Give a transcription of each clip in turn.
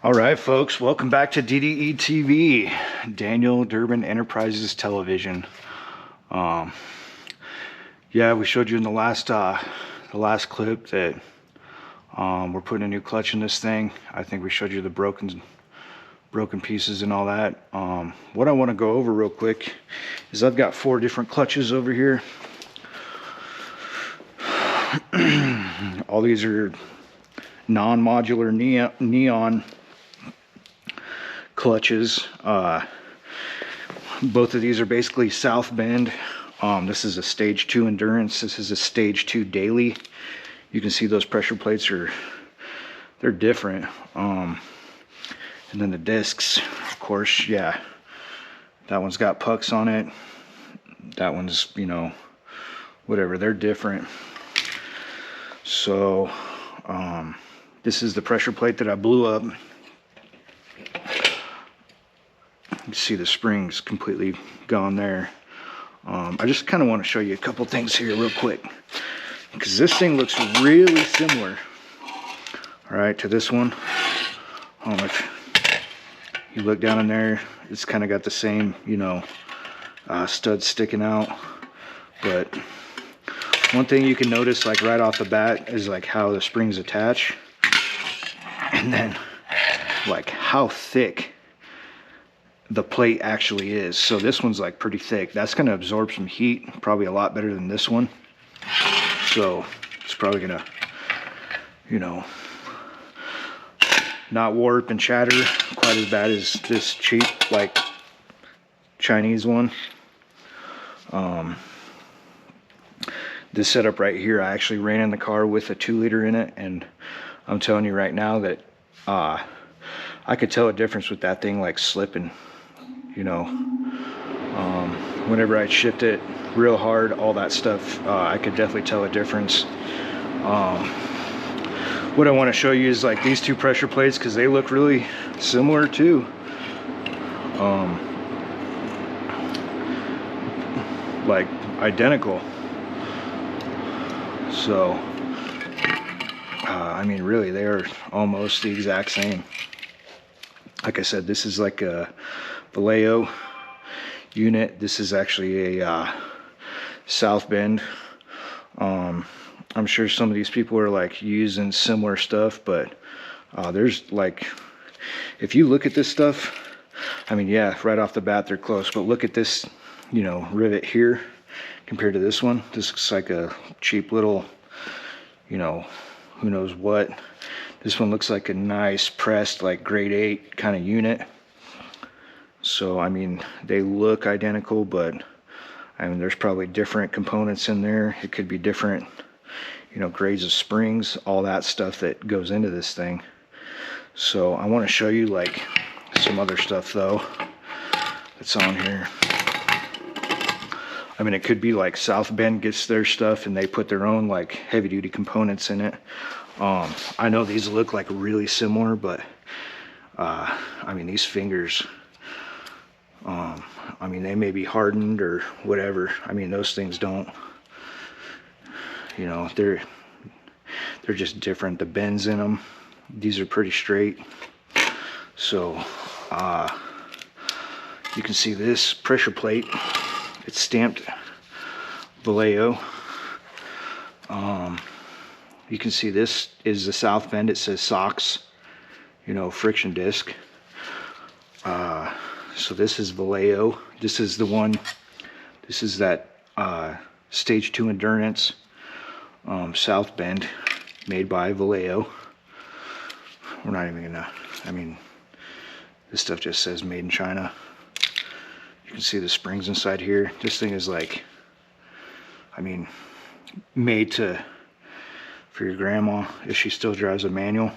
All right, folks, welcome back to DDE TV, Daniel Durbin Enterprises Television. Yeah, we showed you in the last clip that we're putting a new clutch in this thing. I think we showed you the broken pieces and all that. What I want to go over real quick is I've got 4 different clutches over here. All these are non-modular neon clutches. Both of these are basically South Bend. This is a stage 2 endurance. This is a stage 2 daily. You can see those pressure plates they're different. And then the discs, of course, yeah, that one's got pucks on it. That one's, you know, whatever, they're different. So this is the pressure plate that I blew up. You see the springs completely gone there. I just kind of want to show you a couple things here real quick, because this thing looks really similar, all right, to this one. If you look down in there, it's kind of got the same, you know, studs sticking out. But one thing you can notice, like right off the bat, is like how the springs attach, and then like how thick the plate actually is. So this one's like pretty thick. That's going to absorb some heat, probably a lot better than this one. So it's probably going to, you know, not warp and shatter quite as bad as this cheap, like, Chinese one. This setup right here, I actually ran in the car with a 2-liter in it, and I'm telling you right now that I could tell a difference with that thing like slipping, you know. Whenever I shift it real hard, all that stuff, I could definitely tell a difference. What I want to show you is like these 2 pressure plates, because they look really similar too. Like identical. So I mean, really, they are almost the exact same. Like I said, this is like a Vallejo unit. This is actually a South Bend. I'm sure some of these people are like using similar stuff, but there's like, if you look at this stuff, I mean, yeah, right off the bat they're close, but look at this, you know, rivet here compared to this one. This looks like a cheap little, you know, who knows what. This one looks like a nice pressed, like grade 8 kind of unit. So I mean, they look identical, but I mean, there's probably different components in there. It could be different, you know, grades of springs, all that stuff that goes into this thing. So I want to show you like some other stuff though that's on here. I mean, it could be like South Bend gets their stuff and they put their own like heavy duty components in it. I know these look like really similar, but I mean, these fingers, I mean, they may be hardened or whatever. I mean, those things don't, you know, they're just different. The bends in them, these are pretty straight. So you can see this pressure plate, it's stamped Vallejo. You can see this is the South Bend. It says SOX, you know, friction disc. So this is Vallejo. This is the one, this is that stage 2 endurance South Bend, made by Vallejo. We're not even gonna, I mean, this stuff just says made in China. You can see the springs inside here. This thing is like, I mean, made for your grandma if she still drives a manual.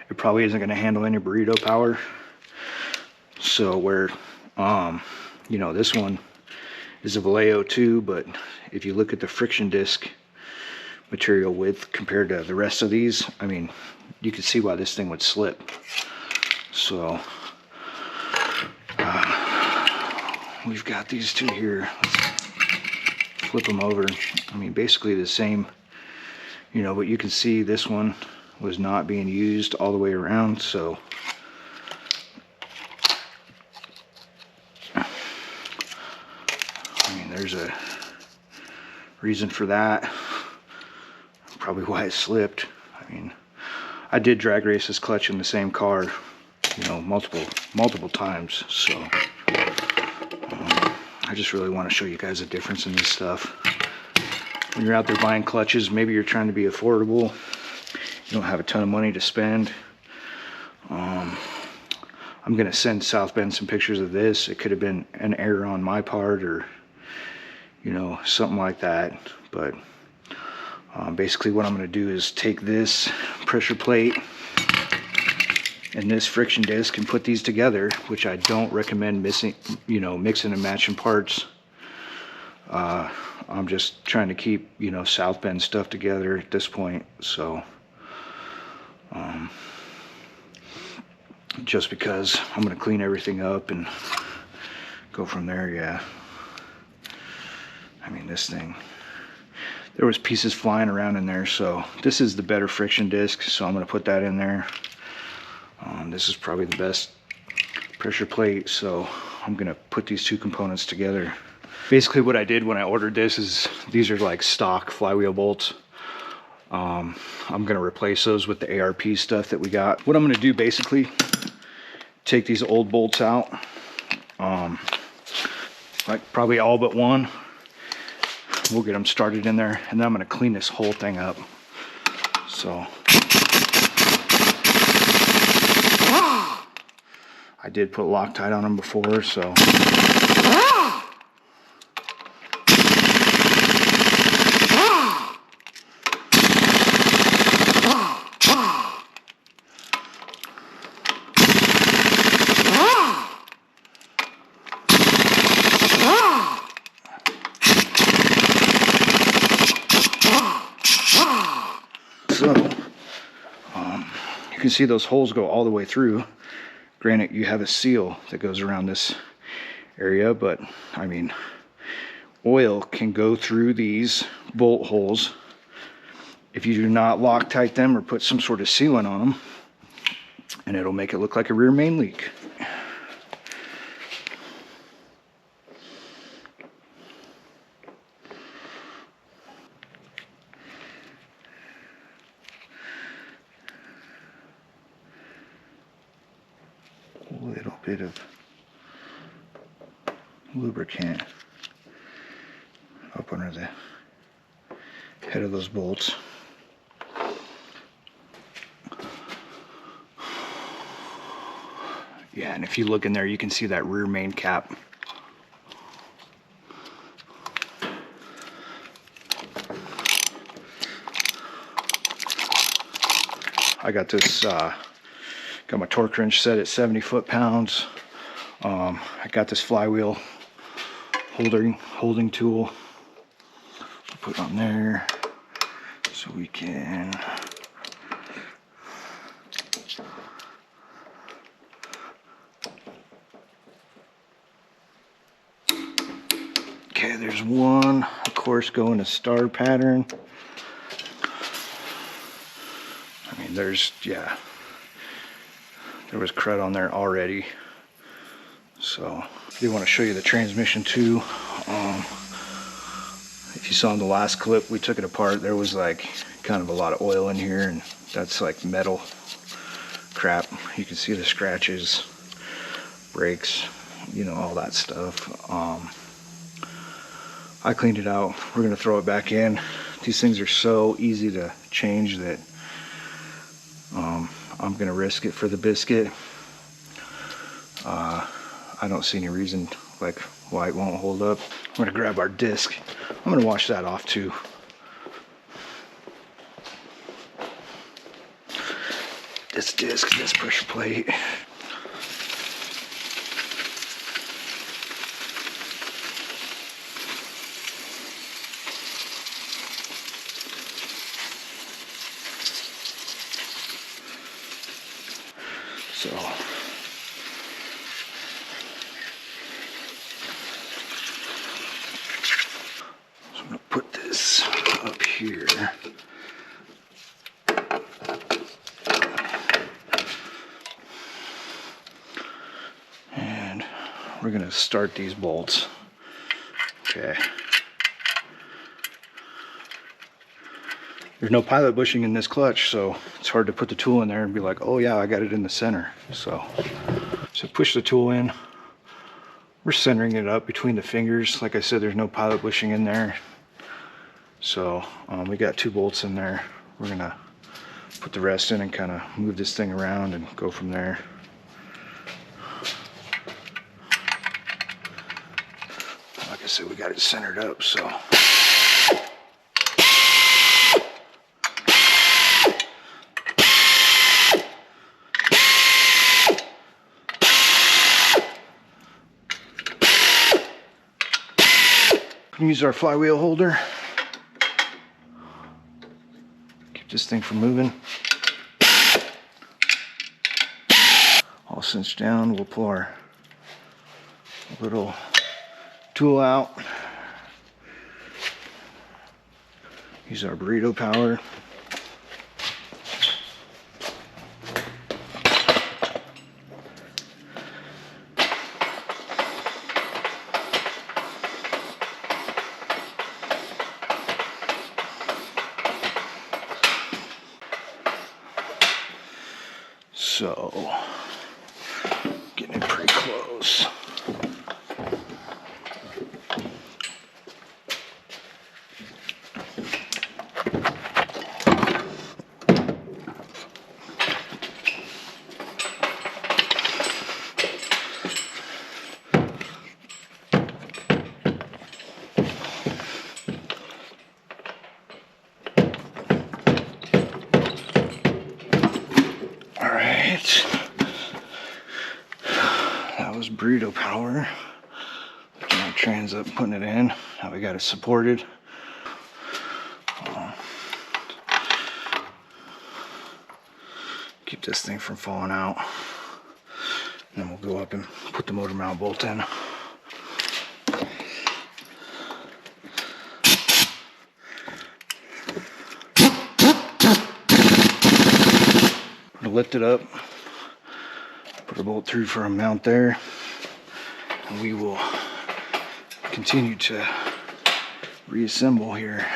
It probably isn't going to handle any burrito power. So where, you know, this one is a Vallejo too, but if you look at the friction disc material width compared to the rest of these, I mean, you can see why this thing would slip. So we've got these 2 here. Let's flip them over. I mean, basically the same, you know, but you can see this one was not being used all the way around, so I mean, there's a reason for that. Probably why it slipped. I mean, I did drag race this clutch in the same car, you know, multiple times, so I just really want to show you guys the difference in this stuff. When you're out there buying clutches, maybe you're trying to be affordable, you don't have a ton of money to spend. I'm gonna send South Bend some pictures of this. It could have been an error on my part, or you know, something like that, but basically what I'm going to do is take this pressure plate and this friction disc and put these together, which I don't recommend mixing and matching parts. I'm just trying to keep, you know, South Bend stuff together at this point, so just because I'm going to clean everything up and go from there. Yeah, I mean, this thing, there was pieces flying around in there, so this is the better friction disc, so I'm going to put that in there. This is probably the best pressure plate, so I'm going to put these two components together. Basically what I did when I ordered this is, these are like stock flywheel bolts. I'm going to replace those with the ARP stuff that we got. What I'm going to do, basically, take these old bolts out, like probably all but one. We'll get them started in there, and then I'm going to clean this whole thing up. So I did put Loctite on them before, so you can see those holes go all the way through. Granted, you have a seal that goes around this area, but I mean, oil can go through these bolt holes if you do not Loctite them or put some sort of sealant on them, and it'll make it look like a rear main leak. A little bit of lubricant up under the head of those bolts. Yeah, and if you look in there, you can see that rear main cap. I got this, got my torque wrench set at 70 foot-pounds. I got this flywheel holding tool. I'll put it on there so we can okay, there's one, of course, going to star pattern. I mean, there's, yeah, there was crud on there already. So I do want to show you the transmission too. If you saw in the last clip, we took it apart. There was like kind of a lot of oil in here, and that's like metal crap. You can see the scratches, brakes, you know, all that stuff. I cleaned it out. We're gonna throw it back in. These things are so easy to change that I'm gonna risk it for the biscuit. I don't see any reason like why it won't hold up. I'm gonna grab our disc. I'm gonna wash that off too. This disc, this pressure plate. So I'm gonna put this up here. we're gonna start these bolts. Okay. There's no pilot bushing in this clutch, so it's hard to put the tool in there and be like, oh yeah, I got it in the center. So push the tool in. We're centering it up between the fingers. Like I said, there's no pilot bushing in there. So we got 2 bolts in there. We're gonna put the rest in and kind of move this thing around and go from there. Like I said, we got it centered up, so. Use our flywheel holder. Keep this thing from moving. All cinched down. We'll pull our little tool out. Use our burrito power. So, getting it pretty close. That was burrito power. Picking our trans up, putting it in. Now we got it supported. Keep this thing from falling out. And then we'll go up and put the motor mount bolt in. Lift it up, put a bolt through for a mount there, and we will continue to reassemble here.